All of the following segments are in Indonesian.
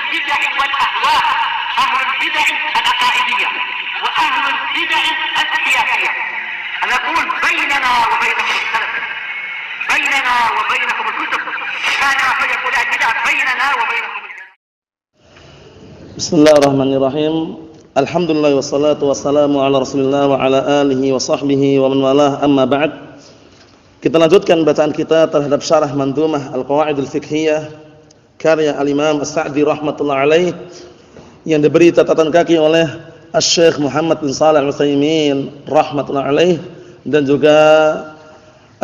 البدع والأهواء، أهل البدع العقائدية وأهل البدع السياسية. أنا أقول بيننا وبينكم السلف، بيننا وبينكم الكتب، كان فيقول البدع بيننا وبينكم. Bismillahirrahmanirrahim. Alhamdulillah wassalatu wassalamu ala Rasulillah wa ala alihi wa sahbihi wa man walah, amma ba'd. Kita lanjutkan bacaan kita terhadap syarah Mandhumah Al-Qawaidul Fiqhiyah karya Al-Imam As-Sa'di rahmatullah alaih yang diberi catatan kaki oleh Asy-Syaikh Muhammad bin Shalih Al-Utsaimin rahmatullah alaih dan juga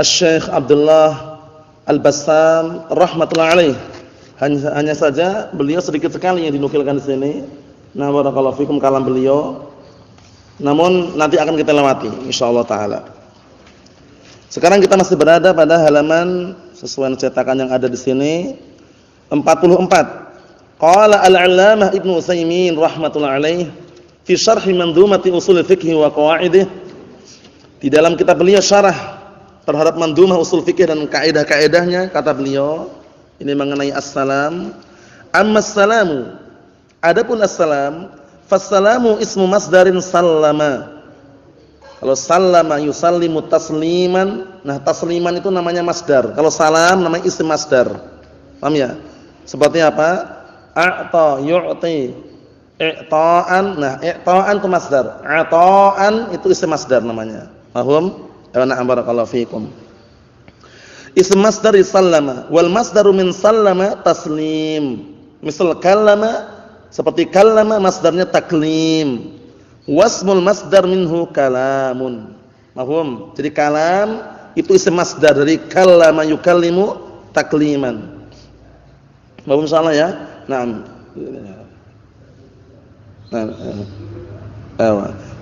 Asy-Syaikh Abdullah Al-Bassam rahmatullah alaih. Hanya saja beliau sedikit sekali yang dinukilkan di sini. Nah, barakallahu fikum kalam beliau. Namun nanti akan kita lewati insyaallah taala. Sekarang kita masih berada pada halaman sesuai cetakan yang ada di sini 44. Qala al-'allamah Ibnu Utsaimin rahimatullah alaih fi syarh Mandhumati Ushul Fiqh wa Qawaidih. Di dalam kitab beliau syarah terhadap Mandhumah Ushul Fiqh dan kaidah-kaidahnya, kata beliau ini mengenai as-salam. Amma as-salamu, adapun as-salam, fas-salamu ismu masdarin sallama. Kalau sallama yusallimu tasliman, nah tasliman itu namanya masdar. Kalau salam namanya isim masdar. Paham ya? Seperti apa? A'ta yu'ti, i'ta'an. Nah, i'ta'an itu masdar. Ata'an itu isim masdar namanya. Paham? Na'am barakallahu fikum. Isim masdar sallama, wal masdaru min sallama taslim. Misal kallama, seperti kallama masdarnya taklim. Wasmul masdar minhu kalamun. Paham? Jadi kalam itu isim masdar dari kallama yukallimu takliman. Paham insyaallah ya? Naam.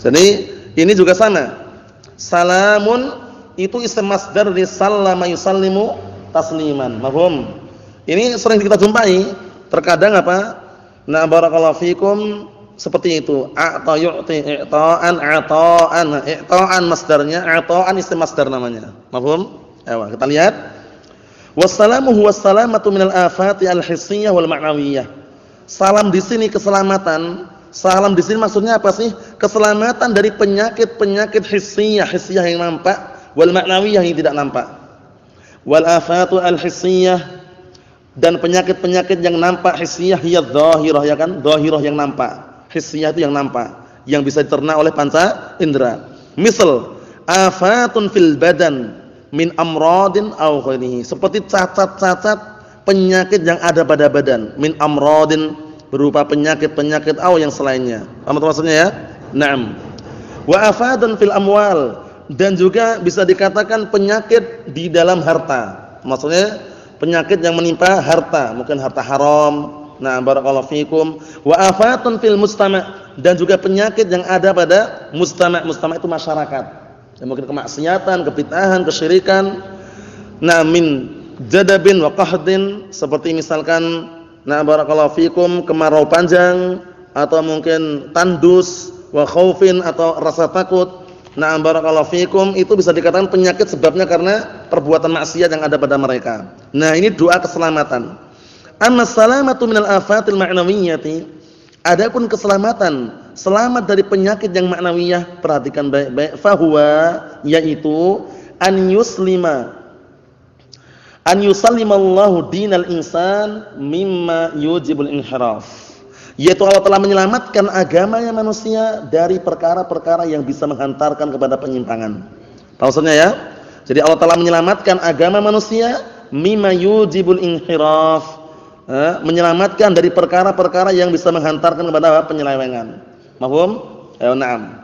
Jadi ini juga sama. Salamun itu isim masdar dari sallama yusallimu tasliman. Paham? Ini sering kita jumpai. Terkadang apa? Nah, barakallahu fikum seperti itu. A'ta yu'ti, i'ta'an, ata'an. I'ta'an masdarnya, ata'an isim masdar namanya. Paham? Ayo kita lihat. Wassalamu huwas salamatu minal afati al-hissiyah wal ma'nawiyah. Salam di sini keselamatan. Salam di sini maksudnya apa sih? Keselamatan dari penyakit-penyakit hissiyah, hissiyah yang nampak, wal ma'nawiyah yang tidak nampak. Wal afatu al-hissiyah, dan penyakit-penyakit yang nampak hissiyah hiya dhahirah, ya kan? Dhahirah yang nampak. Hissiyah itu yang nampak, yang bisa dicerna oleh panca indera. Misal afatun fil badan min amradin aw ghairihi, seperti cacat-cacat penyakit yang ada pada badan, min amradin berupa penyakit-penyakit aw yang selainnya. Apa maksudnya ya? Naam. Wa afatun fil amwal, dan juga bisa dikatakan penyakit di dalam harta. Maksudnya penyakit yang menimpa harta, mungkin harta haram. Nah, barakallahu fikum. Wa afatun fil mustama', dan juga penyakit yang ada pada mustama'. Mustama' itu masyarakat. Ya, mungkin kemaksiatan, kebid'ahan, kesyirikan. Nah, min jadabin wa qahdin, seperti misalkan nah barakallahu fikum kemarau panjang, atau mungkin tandus, wa khaufin, atau rasa takut. Nah, barakallahu fikum, itu bisa dikatakan penyakit sebabnya karena perbuatan maksiat yang ada pada mereka. Nah, ini doa keselamatan. Amma salamatu minal afatil ma'nawiyyati, adapun keselamatan, selamat dari penyakit yang ma'nawiyah, perhatikan baik-baik, fahuwa, yaitu an yusallimallahu dinal insan mimma yujibul inhiraf, yaitu Allah telah menyelamatkan agamanya manusia dari perkara-perkara yang bisa menghantarkan kepada penyimpangan. Maksudnya ya? Jadi Allah telah menyelamatkan agama manusia mimma yujibul inhiraf, menyelamatkan dari perkara-perkara yang bisa menghantarkan kepada penyelewengan. Paham? Ya, na'am.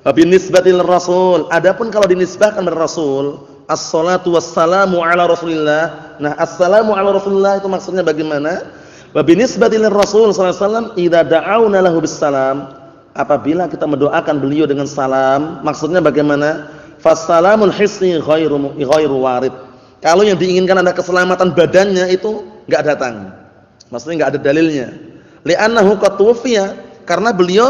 Wa binisbatil rasul, adapun kalau dinisbahkan kepada Rasul, as-salatu wassalamu ala Rasulillah. Nah, assalamu ala Rasulillah itu maksudnya bagaimana? Wa binisbatil rasul sallallahu alaihi wasallam idza da'auna lahu bisalam, apabila kita mendoakan beliau dengan salam, maksudnya bagaimana? Fassalamul hissi ghairu warid. Kalau yang diinginkan ada keselamatan badannya itu enggak datang. Maksudnya enggak ada dalilnya. Li'annahu qad tuwfiya, karena beliau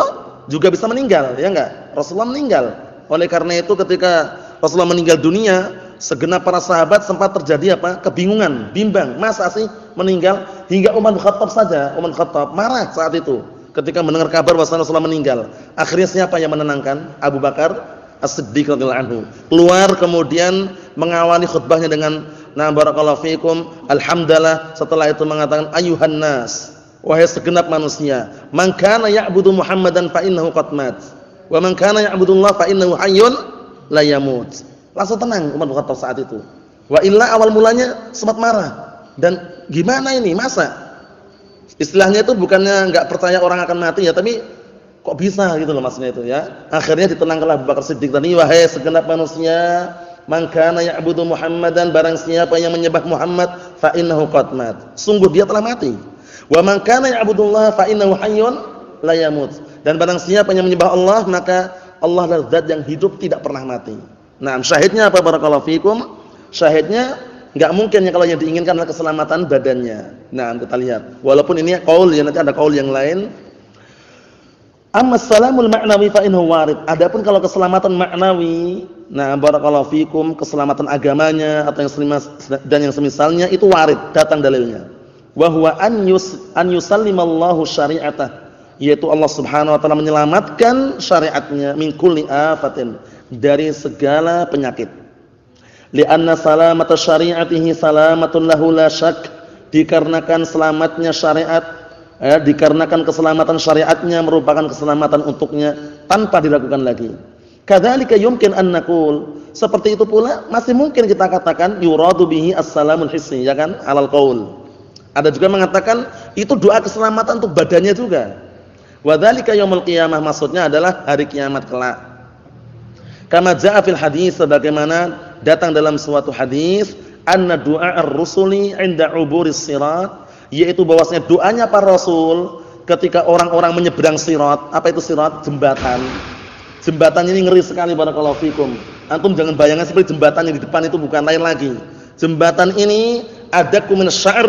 juga bisa meninggal, ya enggak? Rasulullah meninggal. Oleh karena itu ketika Rasulullah meninggal dunia, segenap para sahabat sempat terjadi apa? Kebingungan, bimbang. Masa sih meninggal? Hingga Umar bin Khattab saja, Umar bin Khattab marah saat itu ketika mendengar kabar bahwa Rasulullah meninggal. Akhirnya siapa yang menenangkan? Abu Bakar As-Siddiq radhiyallahu anhu. Keluar kemudian mengawali khutbahnya dengan na barakallahu fikum, alhamdulillah, setelah itu mengatakan ayuhan nas, wahai segenap manusia, man kana ya'budu Muhammadan fa innahu qad mat. Wa man kana ya'budullah fa innahu hayyun la yamut. Langsung tenang Umar bin Khattab saat itu. Wa illa awal mulanya sempat marah. Dan gimana ini? Masa? Istilahnya itu bukannya enggak percaya orang akan mati ya, tapi kok bisa gitu loh maksudnya itu ya. Akhirnya ditenangkanlah Abu Bakar Siddiq tadi, wahai segenap manusia, man kana ya'budu Muhammadan, barang siapa yang menyembah Muhammad fa innahu qad mat. Sungguh dia telah mati. Wa man kana ya'budullah fa innahu hayyun la yamut. Dan barang siapa yang menyembah Allah, maka Allah adalah zat yang hidup tidak pernah mati. Nah, syahidnya apa barakallahu fikum? Syahidnya enggak mungkin ya kalau yang diinginkan adalah keselamatan badannya. Nah, kita lihat. Walaupun ini qaul ya, nanti ada qaul yang lain. Amma salamul ma'nawi fa innahu warid. Adapun kalau keselamatan maknawi, nah barakallahu fikum, keselamatan agamanya atau yang semisalnya itu warid, datang dalilnya. Wa huwa an yusallimallahu syari'atah, yaitu Allah Subhanahu wa taala menyelamatkan syariatnya min kulli afatin, dari segala penyakit. Li'anna salamata syari'atihi salamatun lahu la syak, dikarenakan selamatnya syariat, dikarenakan keselamatan syariatnya merupakan keselamatan untuknya tanpa diragukan lagi. Kadzalika yumkin an naqul, seperti itu pula masih mungkin kita katakan yuradu bihi as-salamul hissi, ya kan, alal qaul. Ada juga mengatakan itu doa keselamatan untuk badannya juga. Wa dzalika yaumul qiyamah, maksudnya adalah hari kiamat kelak. Kama jaa fil hadis, sebagaimana datang dalam suatu hadis, anna du'a ar-rusuli 'inda 'uburis sirat, yaitu bahwasanya doanya para rasul ketika orang-orang menyeberang sirat. Apa itu sirat? Jembatan. Jembatan ini ngeri sekali barakallahu fikum. Antum jangan bayangkan seperti jembatan yang di depan itu bukan lain lagi. Jembatan ini adaku minasy-sya'r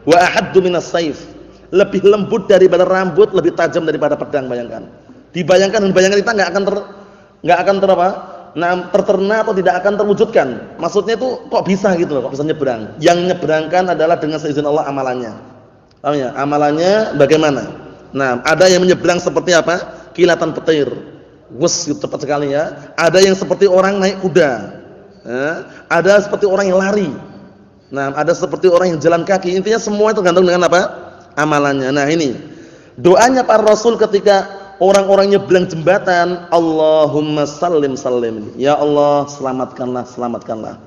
wa ahaddu minas-saif. Lebih lembut daripada rambut, lebih tajam daripada pedang, bayangkan. Dibayangkan dan bayangan kita enggak akan terterna atau tidak akan terwujudkan. Maksudnya itu kok bisa gitu loh, kok bisa nyebrang. Yang nyebrangkan adalah dengan seizin Allah amalannya. Paham ya? Amalannya bagaimana? Nah, ada yang menyeberang seperti apa? Kilatan petir. Wus, cepat sekali ya. Ada yang seperti orang naik kuda. Ada seperti orang yang lari. Nah, ada seperti orang yang jalan kaki. Intinya semua itu tergantung dengan apa? Amalannya. Nah, ini doanya para rasul ketika orang-orang nyebrang jembatan, Allahumma sallim sallim. Ya Allah, selamatkanlah, selamatkanlah.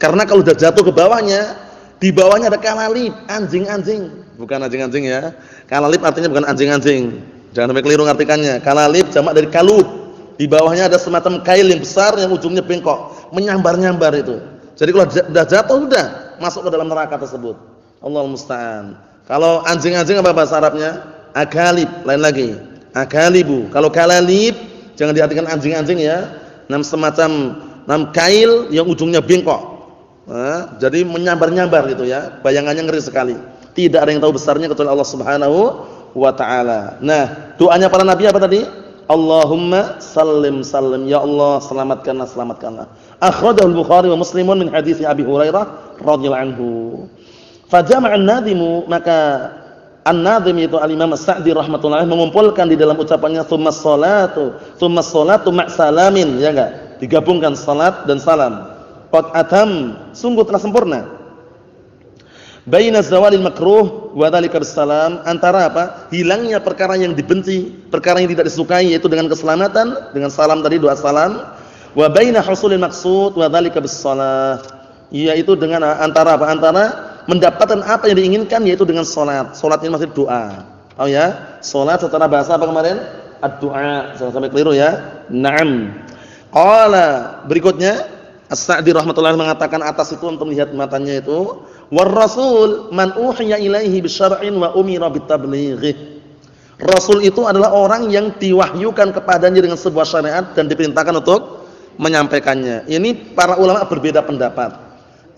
Karena kalau sudah jatuh ke bawahnya, di bawahnya ada kalalib, anjing-anjing. Bukan anjing-anjing ya. Kalalib artinya bukan anjing-anjing. Jangan sampai keliru artikannya. Kalalib jamak dari kalub. Di bawahnya ada semacam kail yang besar yang ujungnya bengkok, menyambar-nyambar itu. Jadi kalau sudah jatuh sudah masuk ke dalam neraka tersebut. Allahul musta'an. Kalau anjing-anjing apa bahasa Arabnya? Akalib, lain lagi. Akalibu. Kalau kalalib jangan diartikan anjing-anjing ya. Semacam kail yang ujungnya bengkok. Jadi menyambar-nyambar gitu ya. Bayangannya ngeri sekali. Tidak ada yang tahu besarnya kecuali Allah Subhanahu wa taala. Nah, doanya para nabi apa tadi? Allahumma sallim sallim, ya Allah selamatkanlah, selamatkanlah. Akhrajahu al-Bukhari wa Muslimun min hadits Abi Hurairah radhiyallahu anhu. Fajama'a an-nadhimu, maka an-nadhim itu al-Imam As-Sa'di rahmatullahi mengumpulkan di dalam ucapannya tsummas salatu ma'salamin, ya enggak? Digabungkan salat dan salam. Qad atam, sungguh telah sempurna. Baina zawalil makruh wa dzalika bisalam, antara apa? Hilangnya perkara yang dibenci, perkara yang tidak disukai, yaitu dengan keselamatan, dengan salam tadi, doa salam. Wa baina husulil maqsud wa dzalika bisalah, yaitu dengan antara apa? Antara mendapatkan apa yang diinginkan, yaitu dengan salat. Salat ini maksud doa. Oh ya, salat secara bahasa apa kemarin? Ad-du'a. Jangan sampai keliru ya. Naam. Qala, berikutnya As-Sa'di rahmatullahi mengatakan atas itu untuk melihat matanya itu, war rasul man uhiya ilaihi bisyar'in wa umira bitablighi. Rasul itu adalah orang yang diwahyukan kepadanya dengan sebuah syariat dan diperintahkan untuk menyampaikannya. Ini para ulama berbeda pendapat.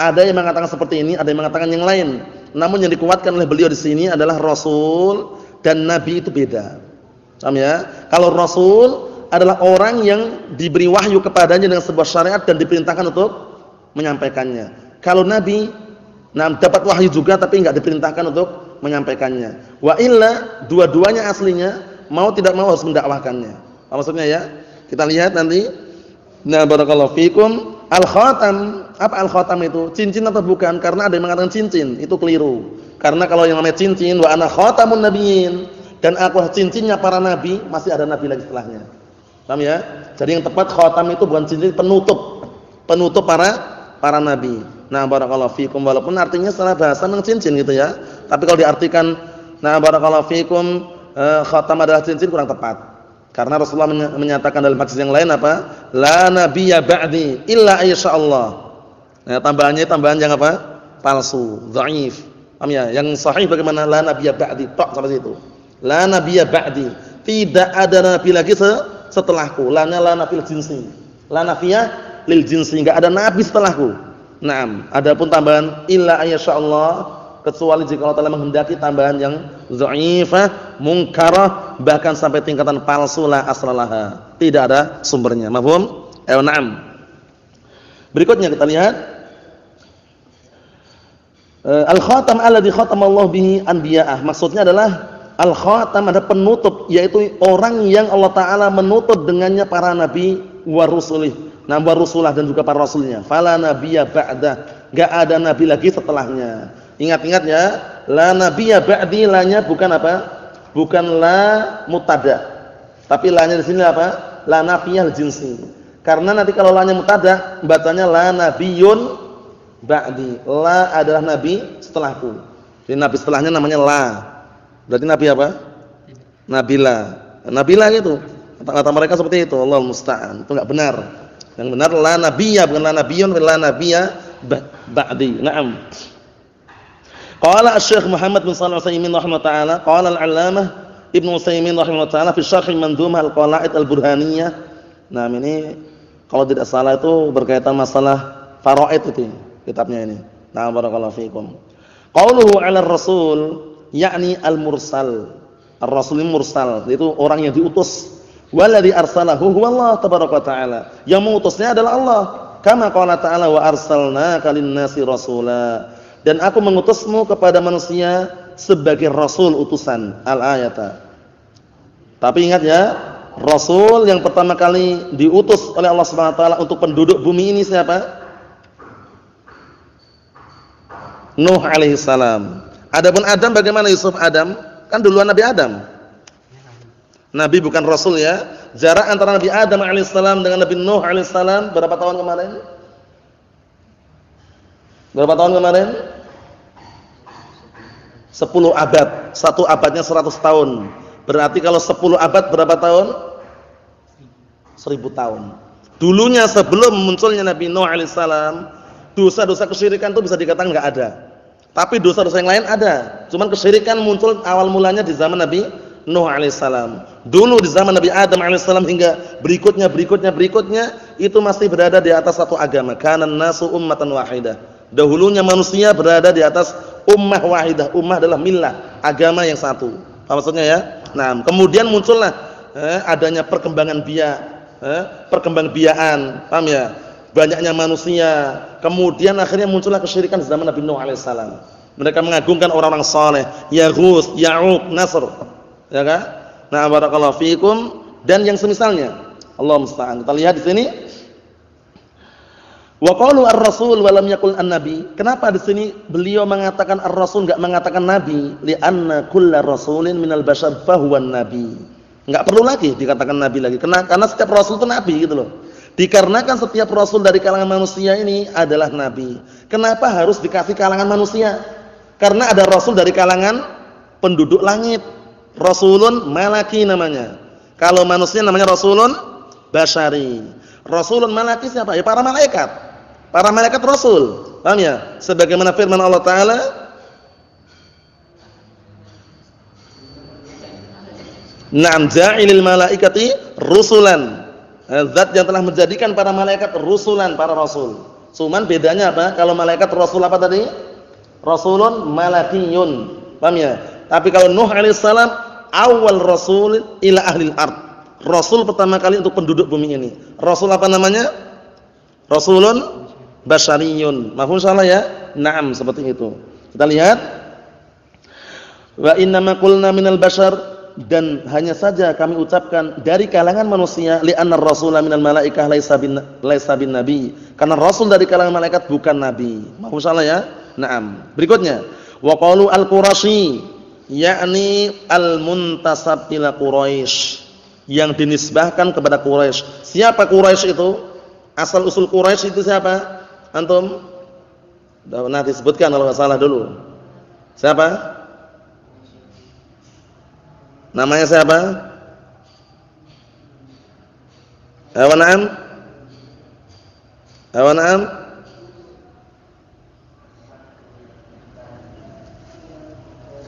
Ada yang mengatakan seperti ini, ada yang mengatakan yang lain. Namun yang dikuatkan oleh beliau di sini adalah rasul dan nabi itu beda. Paham ya? Kalau rasul adalah orang yang diberi wahyu kepadanya dengan sebuah syariat dan diperintahkan untuk menyampaikannya. Kalau nabi dapat wahyu juga tapi enggak diperintahkan untuk menyampaikannya. Wa illa dua-duanya aslinya mau tidak mau harus mendakwahkannya. Apa maksudnya ya? Kita lihat nanti. Nah, barakallahu fikum. Al-khatam, apa al-khatam itu? Cincin atau bukan? Karena ada yang mengatakan cincin, itu keliru. Karena kalau yang namanya cincin, wa ana khatamun nabiyyin, dan aku cincinnya para nabi, masih ada nabi lagi setelahnya. Paham ya? Jadi yang tepat khatam itu bukan cincin, penutup. Penutup para nabi. Nah, barakallahu fikum, walaupun artinya secara bahasa memang cincin gitu ya. Tapi kalau diartikan nah barakallahu fikum khatam adalah cincin kurang tepat. Karena Rasulullah menyatakan dalam hadis yang lain apa? La nabiyya ba'di illa ayyasha'allah. Nah, tambahan yang apa? Palsu, dhaif. Paham ya? Yang sahih bagaimana? La nabiyya ba'di, tok sampai situ. La nabiyya ba'di. Tidak ada nabi lagi setelahku. La-nya la nafil jinsi. La nafiyah lil jinsi, enggak ada nabi setelahku. Naam, adapun tambahan illa ayyasha'allah, kecuali jika Allah Ta'ala menghendaki tambahan yang dhaifah, munkarah, bahkan sampai tingkatan palsu la aslalaha, tidak ada sumbernya. Mafhum? Na'am. Berikutnya kita lihat al-khatam alladhi khatamallahu bihi anbiya'ah. Maksudnya adalah al-khatam ada penutup, yaitu orang yang Allah Ta'ala menutup dengannya para nabi wa rusulih, wa rusulah, dan juga para rasulnya. Fala nabiyya ba'dah, enggak ada nabi lagi setelahnya. Ingat-ingat ya, la nabiyya ba'di, la-nya bukan apa? Bukan la mutada. Tapi la-nya di sini apa? La nafiyah jinsi. Karena nanti kalau la-nya mutada, bacanya la nabiyyun ba'di. La adalah nabi setelahku. Jadi nabi setelahnya namanya la. Berarti nabi apa? Nabila. Nabila gitu. Kata mereka seperti itu. Allahul musta'an. Itu enggak benar. Yang benar la nabiyya, bukan la nabiyyun, la nabiyya ba'di. Naam. Qala Asy-Syaikh Muhammad bin Shalih Al-Utsaimin rahimahullah taala, qala al-'Allamah Ibnu Utsaimin rahimahullah taala fi Syarh Mandhumah Al-Qala'id Al-Burhaniyah. Nah, ini kalau tidak salah itu berkaitan masalah faraid itu kitabnya ini. Nah, barakallahu fiikum. Qauluhu 'ala ar-rasul yakni al-mursal. Ar-rasul mursal, itu orang yang diutus. Walladzi arsalahu huwa Allah tabaraka wa taala. Yang mengutusnya adalah Allah. Kama qala ta'ala wa arsalnaka lin-nasi rasula. Dan aku mengutusmu kepada manusia sebagai rasul utusan. Al-ayata. Tapi ingat ya, rasul yang pertama kali diutus oleh Allah Subhanahu wa taala untuk penduduk bumi ini siapa? Nuh alaihi salam. Adapun Adam bagaimana Yusuf? Adam kan duluan Nabi Adam. Nabi bukan rasul ya. Jarak antara Nabi Adam alaihi salam dengan Nabi Nuh alaihi salam berapa tahun kemarin? Berapa tahun kemarin? 10 abad. Satu abadnya 100 tahun. Berarti kalau 10 abad berapa tahun? 1000 tahun. Dulunya sebelum munculnya Nabi Nuh alaihissalam, dosa-dosa kesyirikan itu bisa dikatakan enggak ada. Tapi dosa-dosa yang lain ada. Cuman kesyirikan muncul awal mulanya di zaman Nabi Nuh alaihissalam. Dulu di zaman Nabi Adam alaihissalam hingga berikutnya itu masih berada di atas satu agama. Kanan nasu ummatan wahidah. Dahulunya manusia berada di atas ummah wahidah. Ummah adalah millah, agama yang satu. Apa maksudnya ya? Nah, kemudian muncullah adanya perkembangan perkembangbiaan, paham ya? Banyaknya manusia. Kemudian akhirnya muncullah kesyirikan di zaman Nabi Nuh alaihissalam. Mereka mengagungkan orang-orang saleh, Yaghus, Ya'uq, Nasr. Ya kan? Nah, barakallahu fiikum, dan yang semisalnya. Allah musta'an. Kita lihat di sini. Wa qalu ar-rasul wa lam yaqul an-nabi. Kenapa di sini beliau mengatakan ar-rasul enggak mengatakan nabi? Li'anna kullu rasulin minal bashar fa huwa nabi. Enggak perlu lagi dikatakan nabi lagi. Karena setiap rasul itu nabi gitu loh. Dikarenakan setiap rasul dari kalangan manusia ini adalah nabi. Kenapa harus dikasih kalangan manusia? Karena ada rasul dari kalangan penduduk langit. Rasulun malaki namanya. Kalau manusia namanya rasulun basyari. Rasulun malaki siapa? Ya para malaikat. Para malaikat rasul. Paham ya? Sebagaimana firman Allah Ta'ala, Na'am ja'ilil malaikati rusulan. Zat yang telah menjadikan para malaikat rusulan, para rasul. Cuman bedanya apa? Kalau malaikat rasul apa tadi? Rasulun malakiyun. Paham ya? Tapi kalau Nuh alaihissalam awal rasul ila ahlil ard. Rasul pertama kali untuk penduduk bumi ini. Rasul apa namanya? Rasulun basyariyun. Mafhum salah ya? Naam, seperti itu. Kita lihat. Wa innama qulna minal bashar, dan hanya saja kami ucapkan dari kalangan manusia, li'anna ar-rasula minal malaikah laisa bin nabi. Karena rasul dari kalangan malaikat bukan nabi. Mafhum salah ya? Naam. Berikutnya, wa qalu al-Quraisy, yakni al-muntasab ila Quraisy, yang dinisbahkan kepada Quraisy. Siapa Quraisy itu? Asal usul Quraisy itu siapa? Antum? Nah, disebutkan kalau enggak salah dulu. Siapa? Namanya siapa? Awanam? Awanam?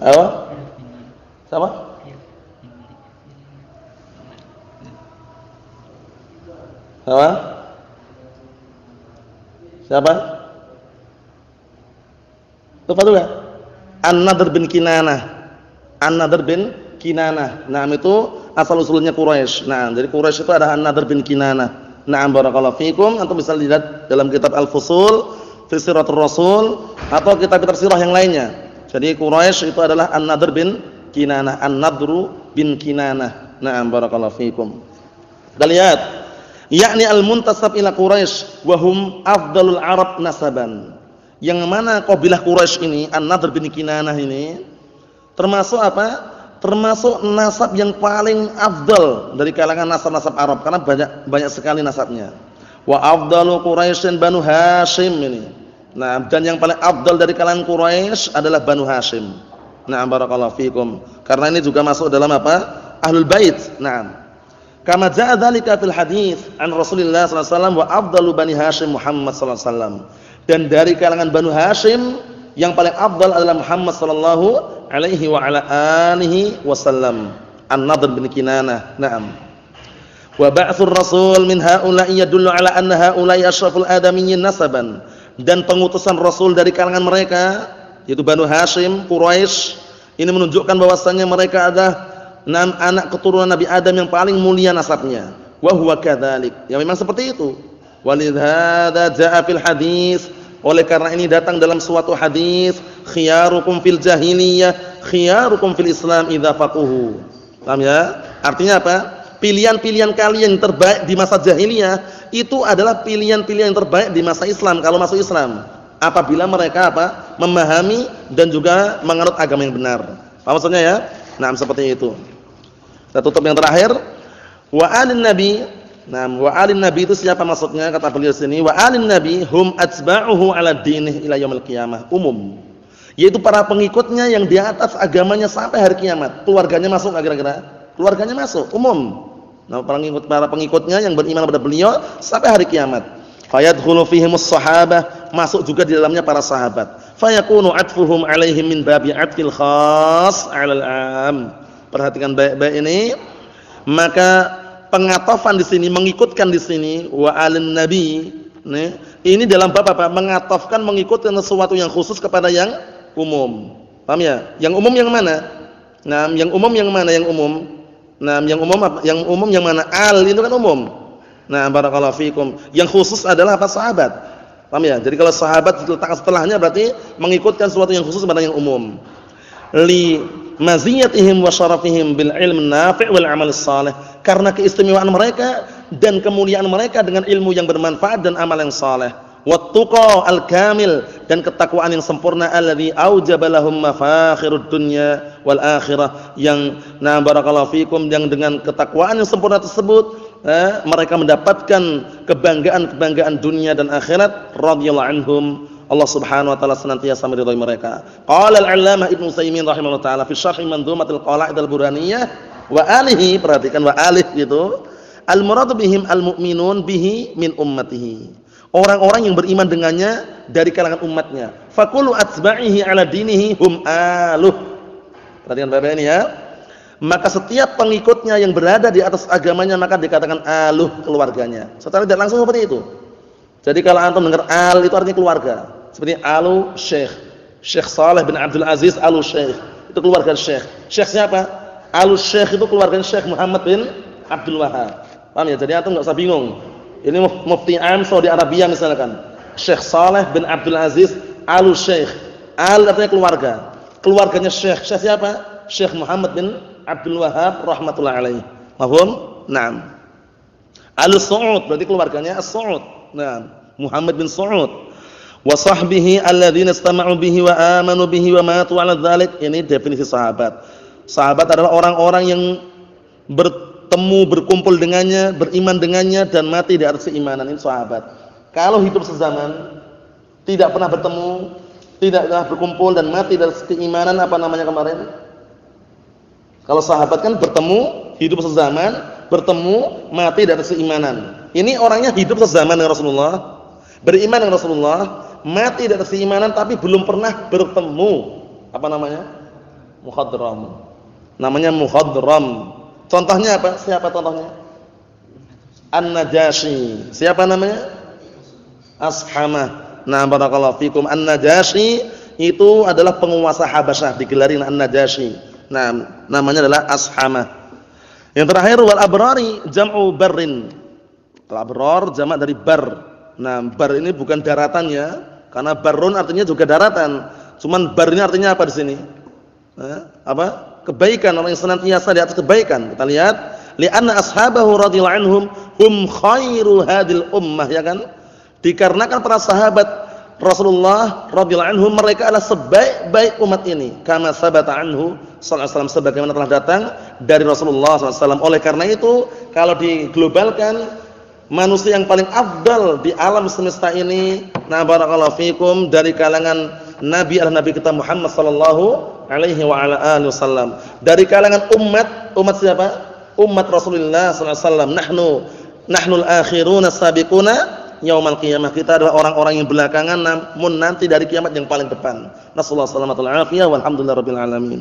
Awa? Siapa? Siapa? Siapa? Lupa juga? An-Nadhr bin Kinanah. An-Nadhr bin Kinanah. Nah, itu asal usulnya Quraisy. Nah, jadi Quraisy itu ada An-Nadhr bin Kinanah. Nah, barakallahu fikum. Antum bisa lihat dalam kitab Al-Fusul fi Siratul Rasul atau kitab-kitab sirah yang lainnya. Jadi Quraisy itu adalah An-Nadhr bin Kinanah. An-Nadhr bin Kinanah. Nah, barakallahu fikum. Kita lihat, yakni al-muntasab ila Quraisy wa hum afdalul Arab nasaban. Yang mana kabilah Quraisy ini, An-Nadhr bin Kinanah ini termasuk apa? Termasuk nasab yang paling afdal dari kalangan nasab-nasab Arab, karena banyak sekali nasabnya. Wa afdalu Quraisyin Banu Hashim ini. Nah, dan yang paling afdal dari kalangan Quraisy adalah Banu Hashim. Nah, barakallahu fikum. Karena ini juga masuk dalam apa? Ahlul Bait. Nah, kama jaa dzalika fil hadits an Rasulillah sallallahu alaihi wasallam wa afdalu Bani Hashim Muhammad sallallahu alaihi wasallam. Dan dari kalangan Banu Hashim yang paling afdal adalah Muhammad sallallahu alaihi wa ala alihi wasallam. An-Nadhr bin Kinanah. Naam. Wa ba'tsur rasul min haula'i yadullu ala anna haula'i asyraful adamiyyin nasaban. Dan pengutusan rasul dari kalangan mereka yaitu Banu Hashim, Quraisy, ini menunjukkan bahwasannya mereka adalah anak keturunan Nabi Adam yang paling mulia nasabnya. Wa huwa kadzalik. Ya memang seperti itu. Walidza jaa fil hadis, oleh karena ini datang dalam suatu hadis, khiyarukum fil jahiliyah khiyarukum fil Islam idza faquhu. Paham ya? Artinya apa? Pilihan-pilihan kalian yang terbaik di masa jahiliyah itu adalah pilihan-pilihan yang terbaik di masa Islam kalau masuk Islam. Apabila mereka apa? Memahami dan juga menganut agama yang benar. Paham maksudnya ya? Nah, seperti itu. Kita tutup yang terakhir. Wa alin nabi. Nah, wa alin nabi itu siapa maksudnya? Kata beliau sini, wa alin nabi hum atba'uhu ala dinih ila yaumil qiyamah. Umum. Yaitu para pengikutnya yang di atas agamanya sampai hari kiamat. Keluarganya masuk enggak kira-kira? Keluarganya masuk, umum. Nah, para pengikutnya yang beriman kepada beliau sampai hari kiamat. Fayadkhulu fihimus sahabah, masuk juga di dalamnya para sahabat. Fayakunu atfuhum alaihim min babi atfil khas 'alal 'am. Perhatikan baik-baik ini. Maka pengatofan di sini, mengikutkan di sini wa alin nabi, nih, ini dalam bab apa? Mengatofkan, mengikutkan sesuatu yang khusus kepada yang umum. Paham ya? Yang umum yang mana? Nah, yang umum yang mana? Yang umum. Nah, yang umum apa? Yang umum yang mana? Al itu kan umum. Nah, barakallahu fikum. Yang khusus adalah apa? Sahabat. Paham ya? Jadi kalau sahabat diletakkan setelahnya berarti mengikutkan sesuatu yang khusus kepada yang umum. Li maziyatihim wa syarafihim bil ilm nafi' wal amal salih, karena keistimewaan mereka dan kemuliaan mereka dengan ilmu yang bermanfaat dan amal yang saleh. Wat tuqa al kamil, dan ketakwaan yang sempurna alladzi aujaba lahum mafakhirud dunya wal akhirah, yang na barakallahu fikum, yang dengan ketakwaan yang sempurna tersebut mereka mendapatkan kebanggaan-kebanggaan dunia dan akhirat radhiyallahu anhum. Allah Subhanahu wa taala senantiasa meridai mereka. Qala al-'allamah Ibnu Utsaimin rahimahullah taala fi syarh Mandhumatil Qala'id al-Burhaniyah wa alihi, perhatikan wa alih itu, al-muradu bihim al-mu'minun bihi min ummatihi. Orang-orang yang beriman dengannya dari kalangan umatnya. Faqulu atba'ihi 'ala dinihi hum aluh. Perhatikan baik-baik ini ya. Maka setiap pengikutnya yang berada di atas agamanya maka dikatakan aluh, keluarganya. Secara tidak langsung seperti itu. Jadi kalau antum dengar al itu artinya keluarga. Seperti alu syekh. Syekh Saleh bin Abdul Aziz alu syekh. Itu keluarga syekh. Syekh siapa? Alu syekh itu keluarga Syekh Muhammad bin Abdul Wahhab. Paham ya? Jadi antum enggak usah bingung. Ini mufti am Saudi Arabia misalkan. Syekh Saleh bin Abdul Aziz Al-Syekh. Al artinya keluarga. Keluarganya Syekh. Syekh siapa? Syekh Muhammad bin Abdul Wahhab rahimatullah alaihi. Paham? Naam. Al-Su'ud berarti keluarganya As-Su'ud. Naam. Muhammad bin Su'ud. Wa sahbihi alladzina istama'u bihi wa amanu bihi wa matu 'ala dzalik. Ini definisi sahabat. Sahabat adalah orang-orang yang bertemu, berkumpul dengannya, beriman dengannya dan mati di atas keimanan. Ini sahabat. Kalau hidup sezaman, tidak pernah bertemu, tidak pernah berkumpul dan mati dari keimanan, apa namanya kemarin? Kalau sahabat kan bertemu, hidup sezaman, bertemu, mati dari keimanan. Ini orangnya hidup sezaman dengan Rasulullah, beriman dengan Rasulullah, mati dari keimanan tapi belum pernah bertemu. Apa namanya? Mukhadram. Namanya mukhadram. Contohnya apa? Siapa contohnya? An-Najasyi. Siapa namanya? Ashamah. Nah, barakallahu fikum. An-Najasyi itu adalah penguasa Habasyah, digelarin An-Najasyi. Nah, namanya adalah Ashamah. Yang terakhir wal abrari jam'u barrin. Al-abrar jamak dari bar. Nah, bar ini bukan daratannya, karena barrun artinya juga daratan. Cuman bar ini artinya apa di sini? Apa? Kebaikan, orang yang senantiasa di atas kebaikan. Kita lihat, li'anna ashabahu radhiyallahu anhum hum khairu hadil ummah, ya kan? Dikarenakan para sahabat Rasulullah radhiyallahu anhum mereka adalah sebaik-baik umat ini. Kama sabata anhu sallallahu alaihi wasallam, sebagaimana telah datang dari Rasulullah sallallahu alaihi wasallam. Oleh karena itu, kalau diglobalkan, manusia yang paling afdal di alam semesta ini, na barakallahu fikum, dari kalangan nabi adalah nabi kita Muhammad sallallahu alaihi wa ala alihi wasallam. Dari kalangan umat siapa? Umat Rasulullah sallallahu alaihi wasallam. Nahnul akhiruna sabiquna yaumal qiyamah. Kita adalah orang-orang yang belakangan namun nanti dari kiamat yang paling depan. Nasallahu alaihi wasallam. Walhamdulillahirabbil alamin.